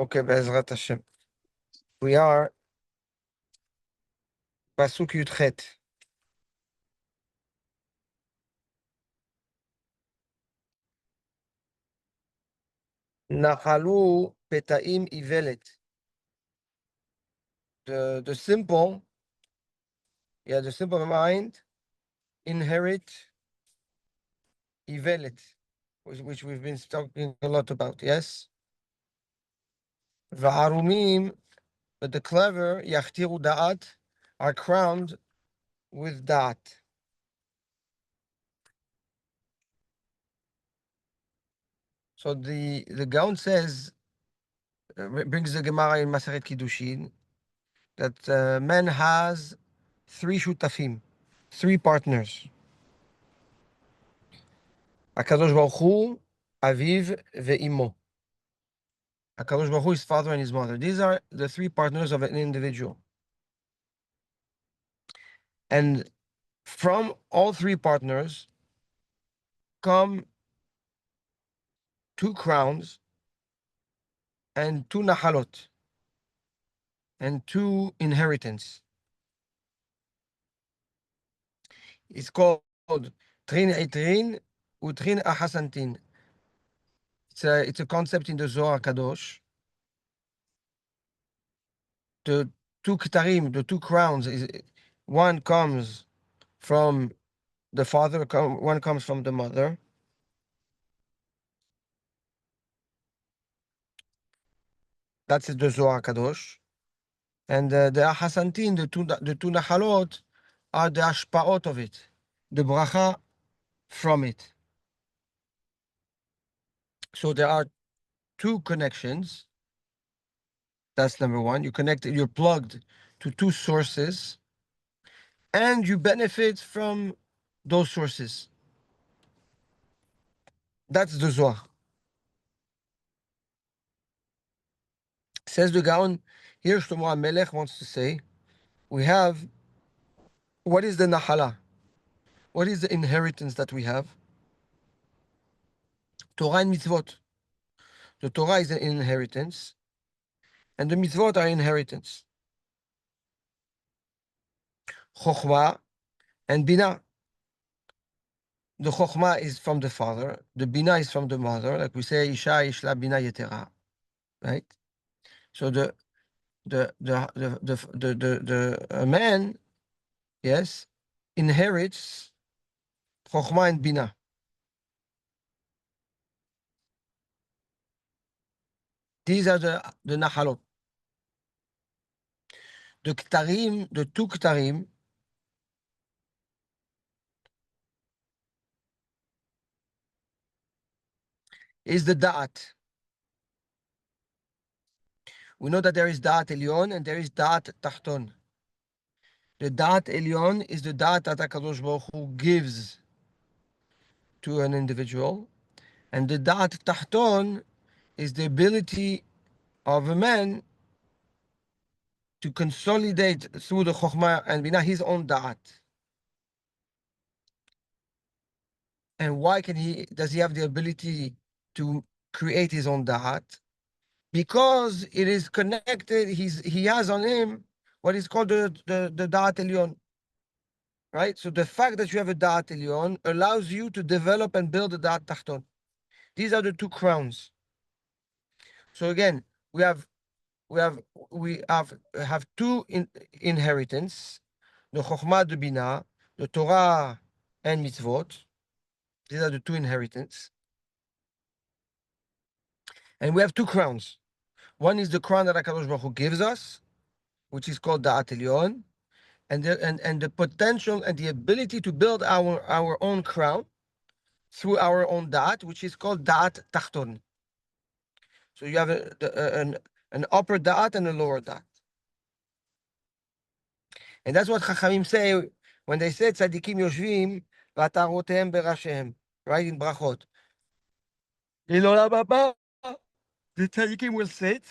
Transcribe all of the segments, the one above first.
Okay, Be'ezrat Hashem. We are Pasuk Yudchet. Nachalu Petaim Ivelet. The simple, the simple mind inherit Ivelet, which we've been talking a lot about, yes? Va'arumim, but the clever, Yachtiru Da'at, are crowned with Da'at. So the Gaon says, brings the Gemara in Maseret Kiddushin, that man has three shutafim, three partners. HaKadosh Baruch Hu, Aviv, ve'imo. HaKadosh Baruch Hu, his father and his mother. These are the three partners of an individual. And from all three partners come two crowns and two nahalot and two inheritance. It's called Trin Eitrin Utrin Ahasantin. It's a concept in the Zohar Kadosh. The two ktarim, the two crowns, one comes from the father, one comes from the mother. That's the Zohar Kadosh. And the Ahasantin, the two Nahalot, are the Ashpaot of it, the bracha from it. So there are two connections. That's number one. You're plugged to two sources, and you benefit from those sources. That's the Zohar. Says the Gaon, here Shlomo HaMelech wants to say, we have, what is the Nahala? What is the inheritance that we have? Torah and mitzvot. The Torah is an inheritance, and the mitzvot are inheritance. Chokhmah and Bina. The Chokhmah is from the father, the Bina is from the mother, like we say, Isha Ishla Bina Yetera, right? So the man, yes, inherits Chokhmah and Bina. These are the Nahalot. The Ktarim, the two Ktarim, is the Da'at. We know that there is Da'at Elyon and there is Da'at Tachton. The Da'at Elyon is the Da'at that HaKadosh Baruch Hu gives to an individual, and the Da'at Tachton is the ability of a man to consolidate through the Chokhmah and Binah his own Da'at. And why does he have the ability to create his own Da'at? Because it is connected, he has on him what is called the Da'at Elyon. Right? So the fact that you have a Da'at Elyon allows you to develop and build a Da'at Tachton. These are the two crowns. So again, we have two inheritance, the Chokhmah, the Binah, the Torah and Mitzvot. These are the two inheritance. And we have two crowns. One is the crown that HaKadosh Baruch Hu gives us, which is called Da'at Elyon, and the potential and the ability to build our own crown through our own Da'at, which is called Da'at Tachton. So you have an upper Da'at and a lower Da'at. And that's what Chachamim say when they say Tzadikim Yoshvim V'atarotehem Berashehem, right, in Brachot. In Olam Haba, the Tzadikim will sit,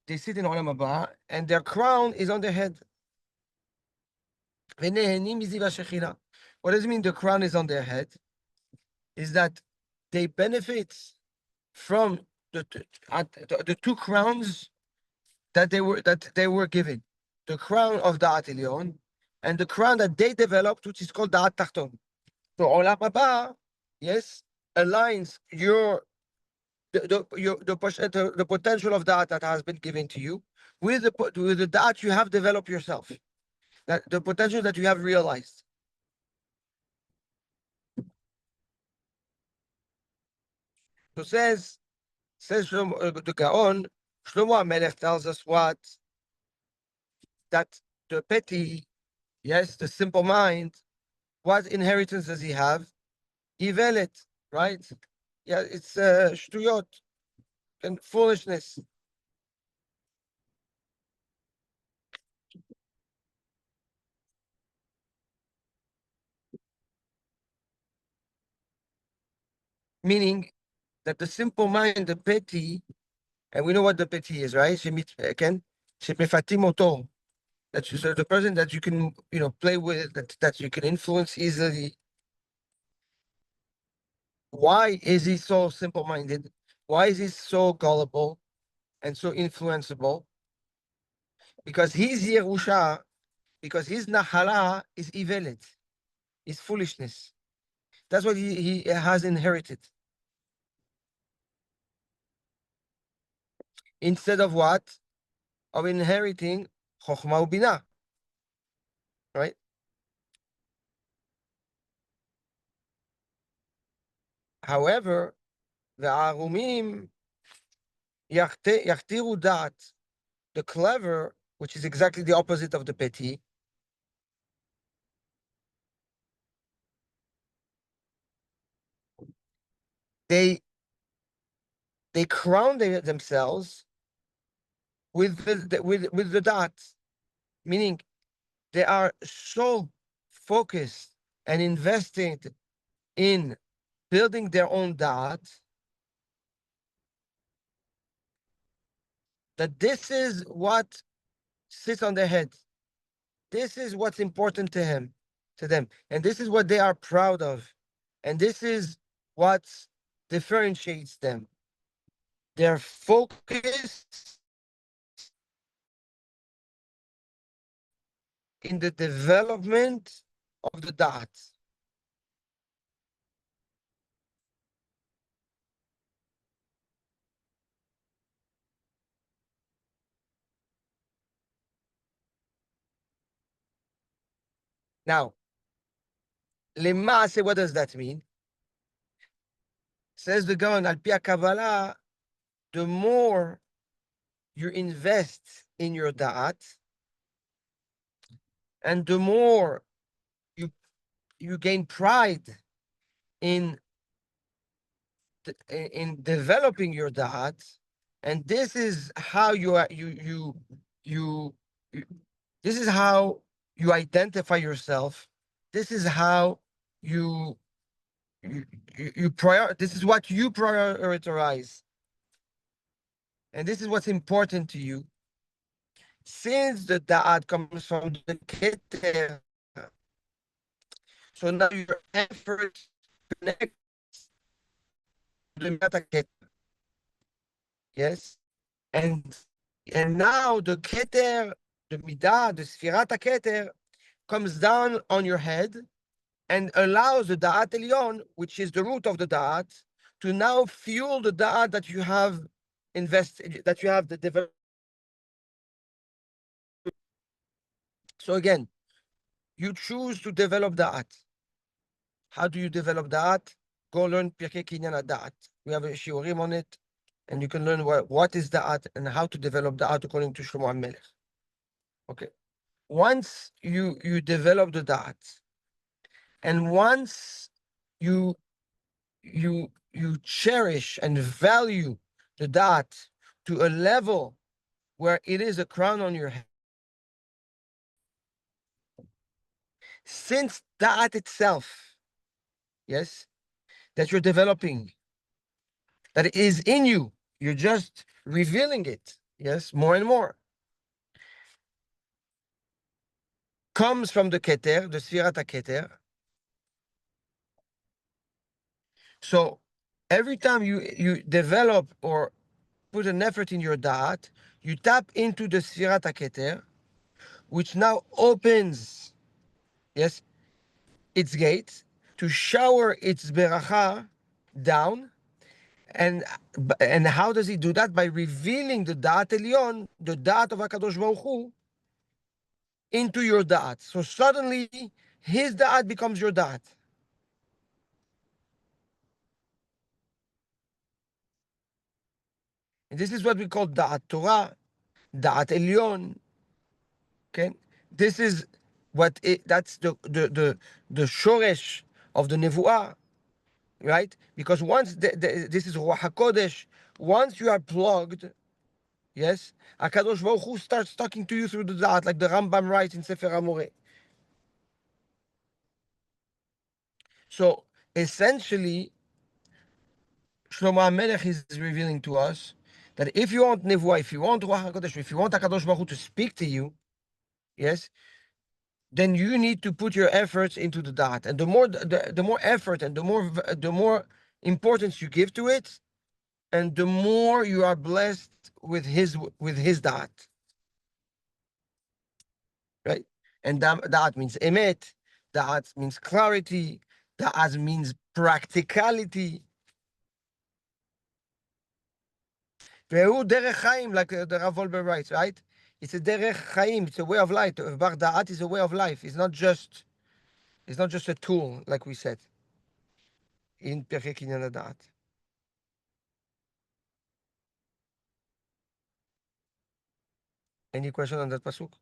they sit in Olam Haba, and their crown is on their head. What does it mean the crown is on their head? Is that they benefit from the two crowns that they were given, the crown of Da'at Elyon and the crown that they developed, which is called Da'at Tachton. So Olam Haba, yes, aligns the potential of Da'at that has been given to you with the Da'at you have developed yourself, that the potential that you have realized. So says the Gaon, Shlomo HaMelech tells us that the petty, yes, the simple mind, what inheritance does he have? Ivelet, right? Yeah, it's shtuyot and foolishness. Meaning that the simple mind, the petty, and we know what the petty is, right? Again, shemefatimoto. That's so the person that you can, play with, that you can influence easily. Why is he so simple-minded? Why is he so gullible and so influenceable? Because his Yerusha, because his Nahala is Ivelet, is foolishness. That's what he has inherited. Instead of what? Of inheriting Chokhmah Ubina, right? However, the Arumim Yachtiru Dat, the clever, which is exactly the opposite of the petty, they crown themselves with with the dots, meaning they are so focused and invested in building their own dot that this is what sits on their head. This is what's important to them, and this is what they are proud of, and this is what differentiates them. Their focus in the development of the dots. Now, lemase, what does that mean? Says the Gaon, al pi Kabbalah, the more you invest in your da'at, and the more you gain pride in developing your da'at, and this is how you are you this is how you identify yourself. This is how you this is what you prioritize, and this is what's important to you. Since the da'at comes from the keter, so now your effort connects to the meta keter. Yes, and now the keter, the midah, the sfirat keter, comes down on your head and allows the da'at elyon, which is the root of the da'at, to now fuel the da'at that you have invested, that you have developed. So again, you choose to develop da'at. How do you develop da'at? Go learn Pirkei Kinyan da'at. We have a shiurim on it, and you can learn what is da'at and how to develop da'at according to Shlomo HaMelech. Okay. Once you develop the da'at, and once you cherish and value the da'at to a level where it is a crown on your head, since da'at itself, yes, that you're developing, that is in you, you're just revealing it, yes, more and more, comes from the keter, the sfirat keter. So every time you develop or put an effort in your da'at, you tap into the Sfirat HaKeter, which now opens, yes, its gates to shower its beracha down. And how does he do that? By revealing the Da'at Elyon, the Da'at of HaKadosh Baruch Hu, into your Da'at. So suddenly, his Da'at becomes your Da'at. And this is what we call Da'at Torah, Da'at Elyon. Okay? This is that's the Shoresh of the Nevuah, right? Because once, this is Ruach HaKodesh, once you are plugged, yes, HaKadosh Baruch Hu starts talking to you through the Da'at, like the Rambam writes in Sefer HaMoreh. So essentially, Shlomo HaMelech is revealing to us that if you want Nevuah, if you want Ruach HaKodesh, if you want HaKadosh Baruch Hu to speak to you, yes, then you need to put your efforts into the Da'at. And the more effort and the more importance you give to it, and the more you are blessed with his Da'at. Right? And Da'at means emet, Da'at means clarity, Da'at means practicality. Ve'hu derech chaim, like the Rav Wolber writes, right? It's a derech chaim, it's a way of life. Bar Da'at is a way of life. It's not just a tool, like we said in Perek Inyan Da'at. Any question on that pasuk?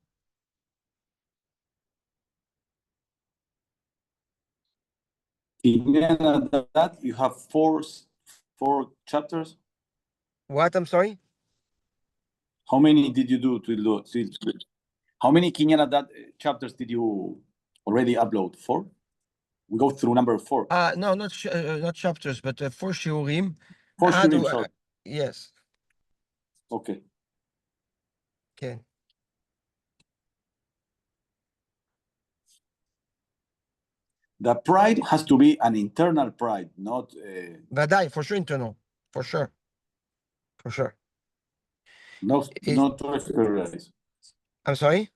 In that, you have four chapters. What? I'm sorry? How many did you do how many Kinyan that chapters did you already upload? 4? We go through number 4. No, not chapters, but 4 shiurim. 4 shiurim, sorry. Yes. Okay. Okay. The pride has to be an internal pride, not... Vadai, for sure internal. For sure. For sure. Not to exteriorize. I'm sorry?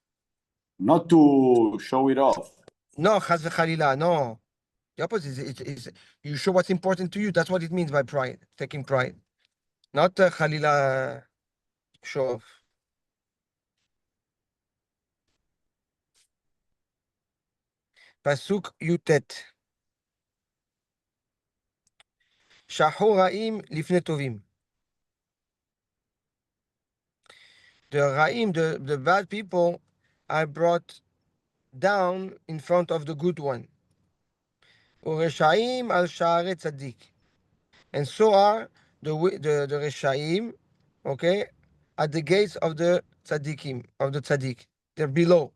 Not to show it off. No, chas v'chalila, no. The opposite is you show what's important to you. That's what it means by pride, taking pride. Not chalila show off. Pasuk Yutet. Shahu ra'im lifnei tovim. The ra'im, the bad people, are brought down in front of the good one. Ureshaim al sha'are tzaddik. And so are the reshaim, okay, at the gates of the tzaddikim, of the tzaddik. They're below.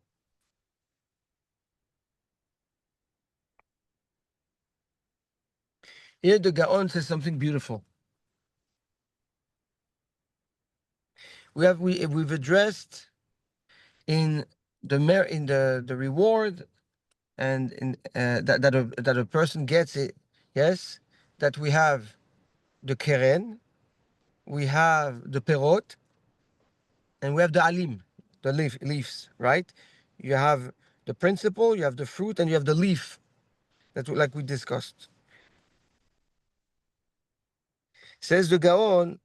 Here the Gaon says something beautiful. We've addressed in the reward and in that a person gets it, yes, that we have the keren, we have the perot, and we have the alim, the leaves, right? You have the principle, you have the fruit, and you have the leaf, like we discussed. Says the Gaon,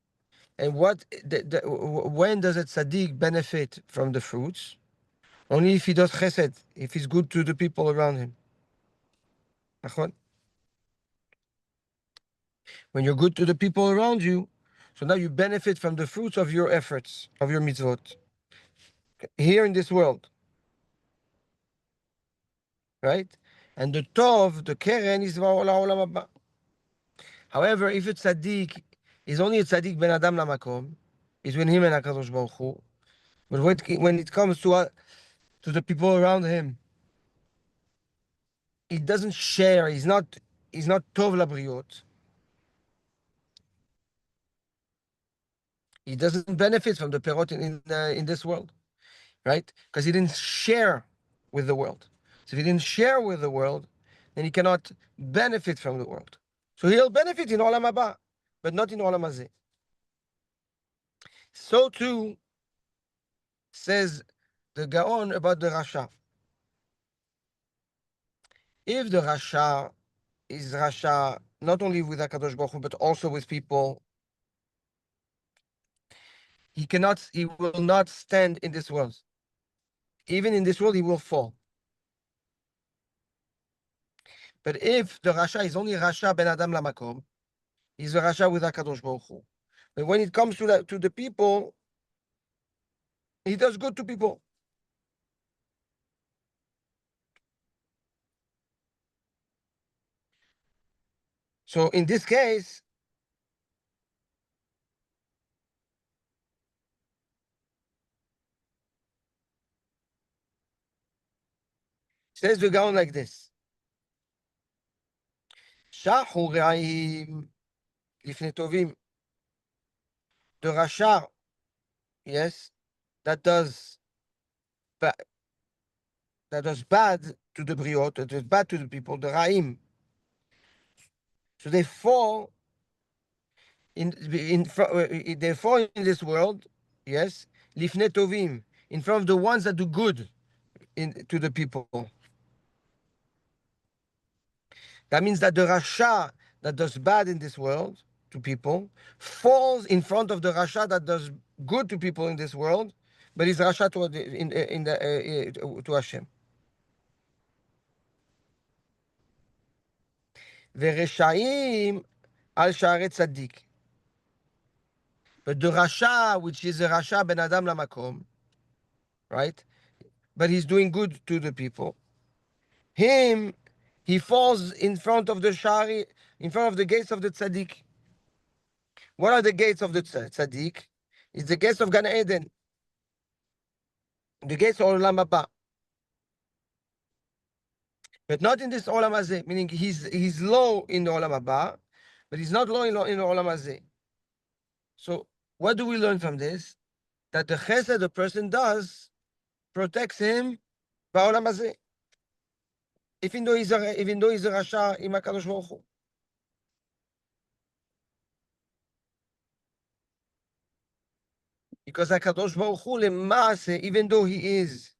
and when does a tzaddik benefit from the fruits? Only if he does chesed, if he's good to the people around him. When you're good to the people around you, so now you benefit from the fruits of your efforts, of your mitzvot, here in this world. Right? And the tov, the keren, is olam haba. However, if a tzaddik is only a tzaddik ben adam lamakom, is when him and HaKadosh Baruch Hu. But when it comes to the people around him, he doesn't share. He's not tov labriot. He doesn't benefit from the perot in this world, right? Because he didn't share with the world. So if he didn't share with the world, then he cannot benefit from the world. So he'll benefit in olam haba, but not in olam hazeh. So too says the Gaon about the Rasha. If the Rasha is Rasha not only with HaKadosh Baruch Hu, but also with people, he will not stand in this world. Even in this world, he will fall. But if the Rasha is only Rasha ben Adam lamakom, he's a Rasha with HaKadosh Baruch Hu. But when it comes to the people, he does good to people. So in this case, says the Gaon like this. Shahu re'ayim lifnei tovim. The Rasha, yes, that does bad to the Briot, that does bad to the people, the Ra'im. So they fall they fall in this world, yes, lifnei tovim, in front of the ones that do good to the people. That means that the Rasha that does bad in this world to people falls in front of the Rasha that does good to people in this world, but is Rasha to Hashem. ורשעים על שערי צדיק. But the Rasha, which is a Rasha ben Adam lamakom, right? But he's doing good to the people. He falls in front of the Shari, in front of the gates of the Tzaddik. What are the gates of the Tzaddik? It's the gates of Gan Eden. The gates of Olam Haba. But not in this Olam Hazeh, meaning he's low in the Olam Haba, but he's not low in the Olam Hazeh. So what do we learn from this? That the chesed the person does protects him ba'olam hazeh, even though he's a rasha im HaKadosh Baruch Hu. Because HaKadosh Baruch Hu lema'aseh, even though he is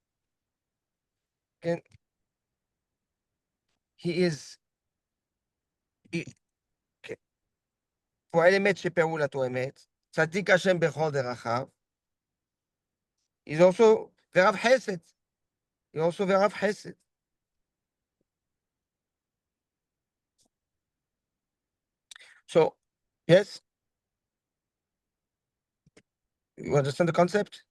פועל אמת שפעולתו אמת, צדיק השם בכל דרכיו, he's also ורב חסד. He's also ורב חסד. So, yes? You understand the concept?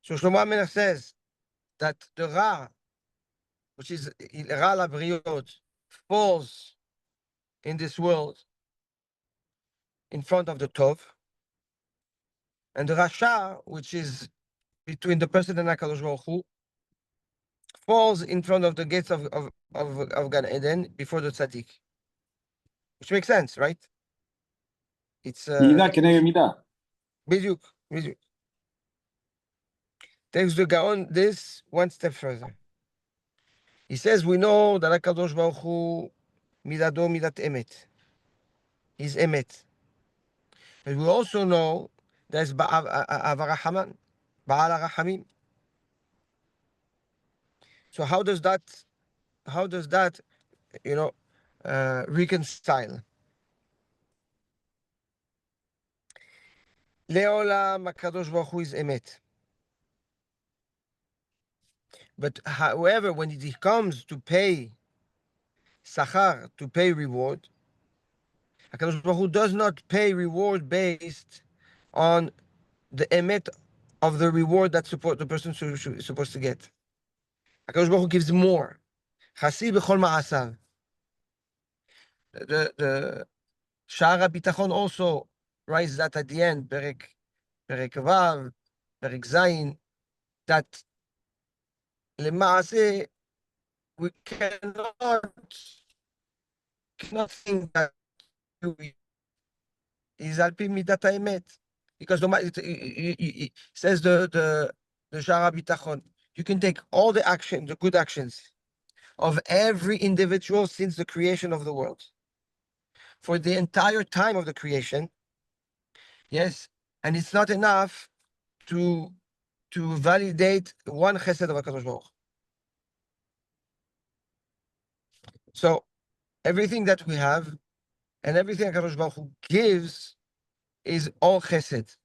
So Shlomo HaMelech says that the Ra, which is Ra Labriot, falls in this world in front of the Tov, and the Rasha, which is between the person and HaKadosh Baruch Hu, falls in front of the gates of Gan Eden before the Tzaddik. Which makes sense, right? It's מידה כנגד מידה. בדיוק. Takes the Gaon this one step further. He says we know that HaKadosh Baruch Hu midado midat emet. He's emet. But we also know there's Avarahaman, Ba'al HaRachamim. So how does that reconcile? Le'olam HaKadosh Baruch Hu is emet. But however, when it comes to pay sachar, to pay reward, HaKadosh Baruch Hu does not pay reward based on the emet of the reward that the person is supposed to get. HaKadosh Baruch Hu gives more. Chasi b'chol ma'asav. The Sha'ar HaBitachon also writes that at the end, Perek Vav, Perek Zayin, that למעשה we cannot think that is al pi midat haemet, because it says the Sha'ar HaBitachon, you can take all the good actions of every individual since the creation of the world. For the entire time of the creation, Yes, and it's not enough to validate one chesed of HaKadosh Baruch Hu. So everything that we have and everything HaKadosh Baruch Hu gives is all chesed.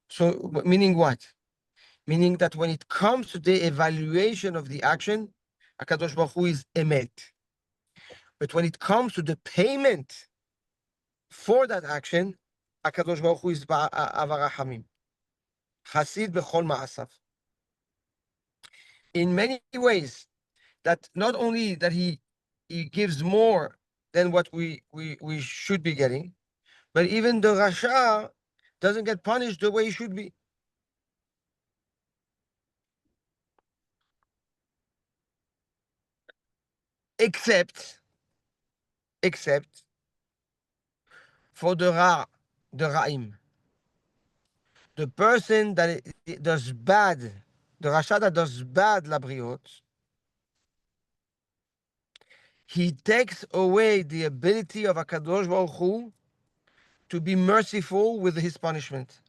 So meaning what? Meaning that when it comes to the evaluation of the action, HaKadosh Baruch Hu is emet. But when it comes to the payment for that action, HaKadosh Baruch Hu is avarachamim. Chasid bechol ma'asav. In many ways, that not only that he gives more than what we should be getting, but even the Rasha doesn't get punished the way he should be. Except for the Ra'im. The person that does bad, the Rasha that does bad labriot, he takes away the ability of HaKadosh Baruch Hu to be merciful with his punishment.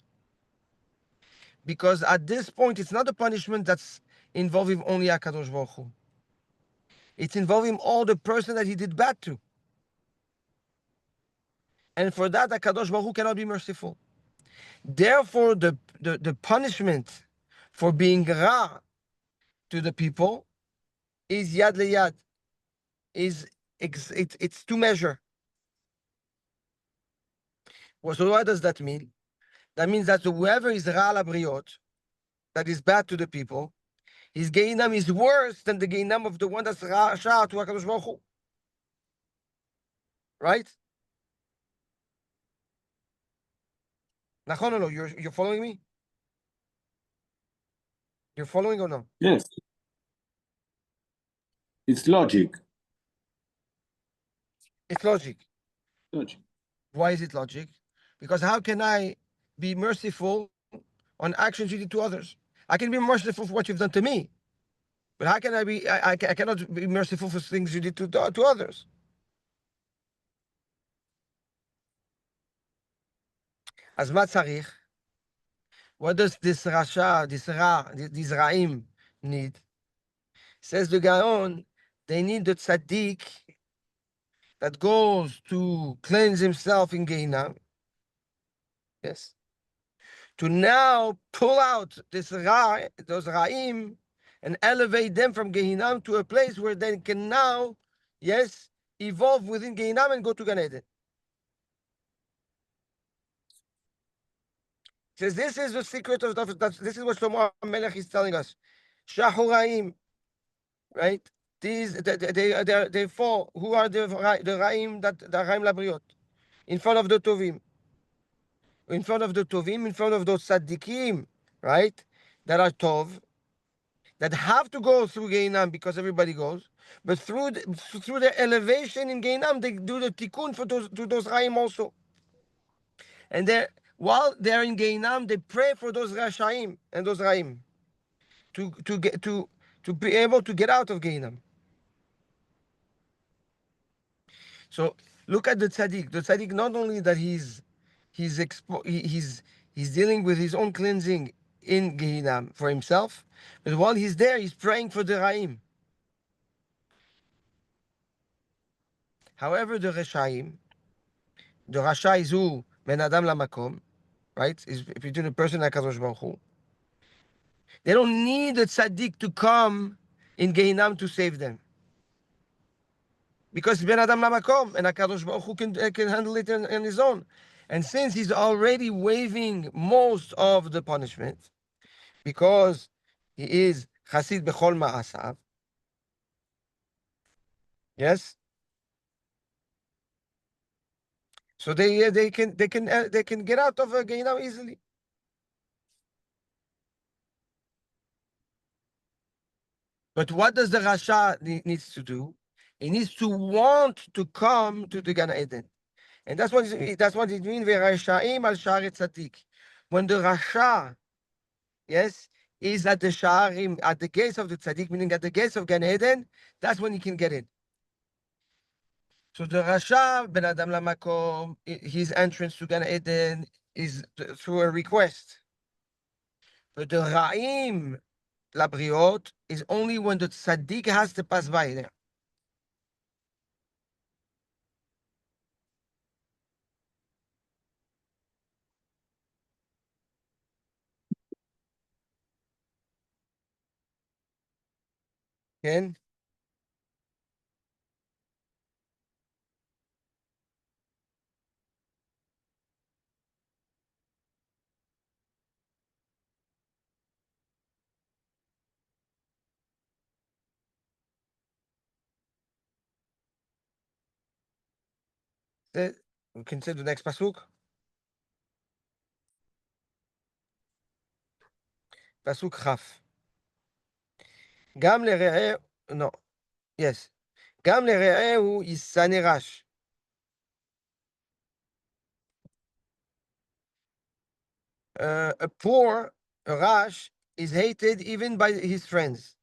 Because at this point, it's not a punishment that's involving only HaKadosh Baruch Hu. It's involving all the person that he did bad to. And for that, HaKadosh Baruch Hu cannot be merciful. Therefore, the punishment for being Ra to the people is Yad Leyad, it's to measure. Well, so what does that mean? That means that whoever is Ra Labriot, that is bad to the people, his Geinam is worse than the Geinam of the one that's Rasha to HaKadosh Baruch Hu. Right? No, you're following me? You're following or no? Yes. It's logic. It's logic. Logic. Why is it logic? Because how can I be merciful on actions you did to others? I can be merciful for what you've done to me, but how can I be? I cannot be merciful for things you did to others. As matzarich, what does this rasha, these ra'im need? Says the Gaon, they need the tzaddik that goes to cleanse himself in Gehinnom. Yes. To now pull out those ra'im and elevate them from Gehinnom to a place where they can now, yes, evolve within Gehinnom and go to Gan Eden. Says this is the secret of this is what Shlomo Melech is telling us. Shahuraim, right? These they fall. Who are the Ra'im that the Ra'im Labriot? In front of the Tovim. In front of the Tovim, in front of those Tzaddikim, right? That are Tov, that have to go through Geinam because everybody goes, but through the elevation in Geinam, they do the tikkun for those Ra'im also. And while they're in Geinam, they pray for those Rashaim and those Ra'im to be able to get out of Geinam. So look at the tzaddik. The tzaddik, not only that he's dealing with his own cleansing in Gehinnom for himself, but while he's there, he's praying for the Ra'im. However, the Reshaim, the Rasha is who Ben Adam Lamakom, right? Is between a person and Kadosh Baruch Hu. They don't need the tzaddik to come in Gehinnom to save them. Because Ben Adam Lamakom and HaKadosh Baruch Hu can handle it on his own. And since he's already waiving most of the punishment, because he is Chasid Bechol Ma'asav, yes? So they can get out of Gehinnom easily. But what does the Rasha needs to do? He needs to want to come to the Gan Eden. And that's what it means, V'rashaim al sha'ar tzaddik. When the Rasha, yes, is at the Sha'arim, at the gates of the Tzaddik, meaning at the gates of Gan Eden, that's when he can get in. So the Rasha, Ben Adam Lamakom, his entrance to Gan Eden is through a request. But the Ra'im, Labriot, is only when the Tzaddik has to pass by there. כן? We can say the next pasuk. Pasuk Chaf. גם לרעהו, no, yes. גם לרעהו ישנא רש. A poor Rash is hated even by his friends.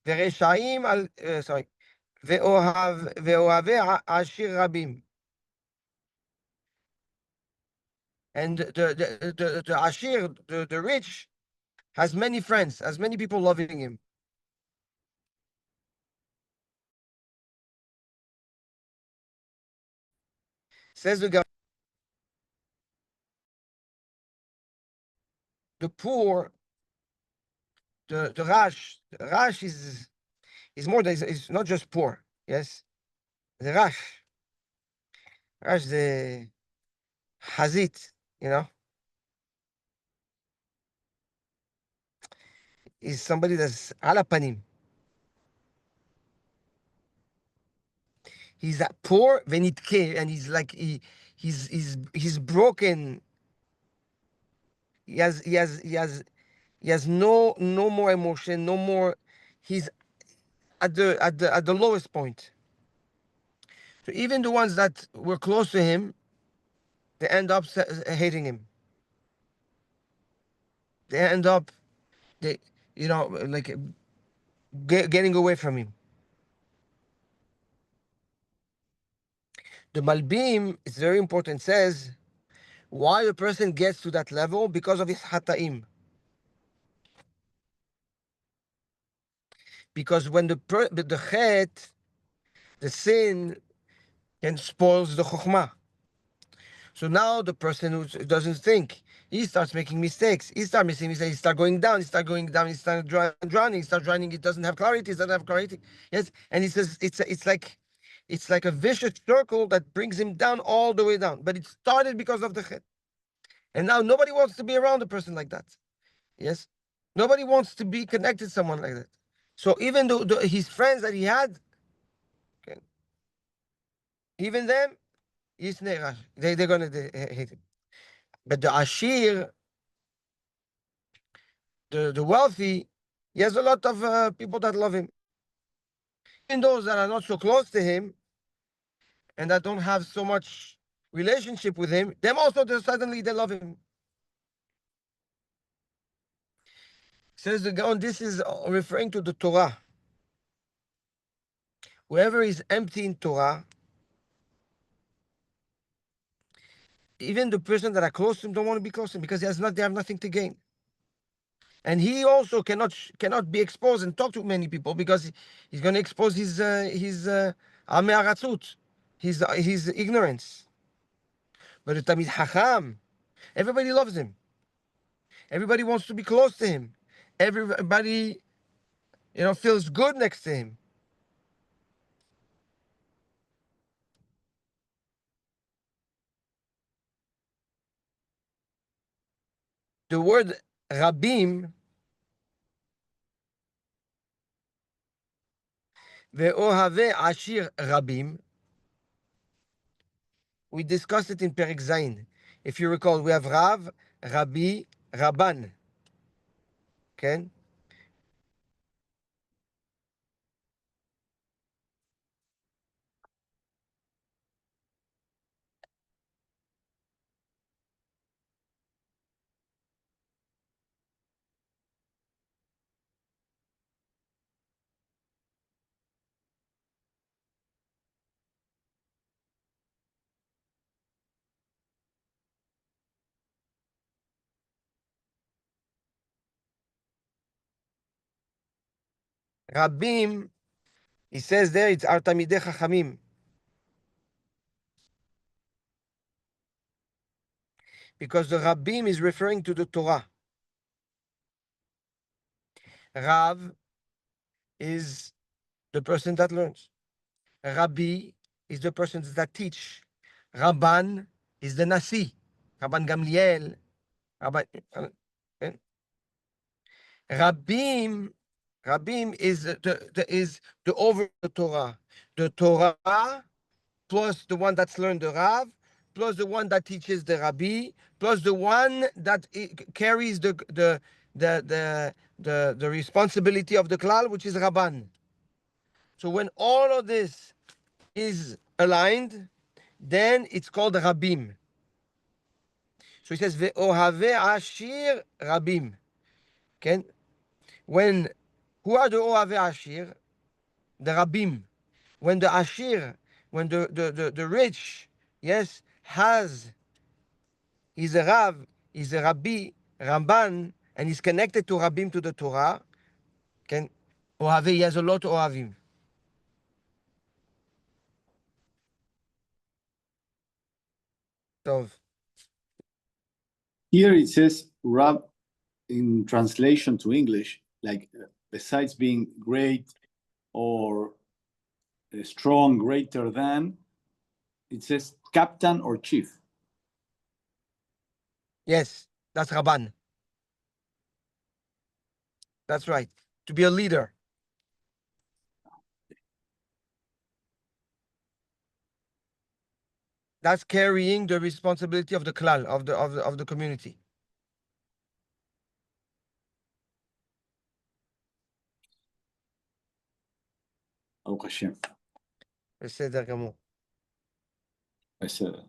ורשעים על, sorry, ואוהבי עשיר רבים. And the Ashir, the rich, has many friends, has many people loving him. Says the poor, the Rash is more than, is not just poor, yes? The Rash, the Hazit, you know, is somebody that's alapanim. He's that poor venitke, and he's like he's broken. He has no more emotion, no more. He's at the lowest point. So even the ones that were close to him, they end up hating him. They end up they like getting away from him. The Malbim, it's very important, says why a person gets to that level because of his hataim. Because when the chet, the sin, can spoils the chokhmah. So now the person who doesn't think, he starts making mistakes. He starts missing mistakes. He starts going down. He starts going down. He starts drowning. He starts drowning. He doesn't have clarity. He doesn't have clarity. Yes, and he says it's like a vicious circle that brings him down all the way down. But it started because of the chet, and now nobody wants to be around a person like that. Yes, nobody wants to be connected to someone like that. So even though his friends that he had, okay, even them, they're gonna hate him. But the Ashir, the wealthy, he has a lot of people that love him. Even those that are not so close to him and that don't have so much relationship with him, them also suddenly they love him. Says the Gaon, this is referring to the Torah. Whoever is empty in Torah, even the person that are close to him don't want to be close to him because they have nothing to gain. And he also cannot be exposed and talk to many people because he's going to expose his amearatzut, his ignorance. But the Tamid Hacham, everybody loves him. Everybody wants to be close to him. Everybody, feels good next to him. The word Rabim, ve'ohave ashir Rabim, we discussed it in Perek Zayin. If you recall, we have Rav, Rabbi, Rabban. Okay? Rabim, he says there it's Artamidei Chachamim. Because the Rabim is referring to the Torah. Rav is the person that learns. Rabbi is the person that teach. Rabban is the Nasi. Rabban Gamliel. Rabban, eh? Rabim, Rabim is the over the Torah. The Torah plus the one that's learned the Rav, plus the one that teaches the Rabbi, plus the one that carries the responsibility of the klal, which is Rabban. So when all of this is aligned, then it's called Rabim. So he says, Ve'ohave Ashir Rabim. Okay? When, who are the Ohave Ashir? The Rabim. When the Ashir, when the rich, yes, he's a Rav, he's a Rabbi, Ramban, and he's connected to Rabim, to the Torah, okay? Ohave, he has a lot of Ohavim. So, Here it says Rab in translation to English, like besides being great or strong, greater than, it says captain or chief. yes, that's Rabban. That's right. To be a leader. That's carrying the responsibility of the klal, of the community. ברוך השם. בסדר גמור. בסדר.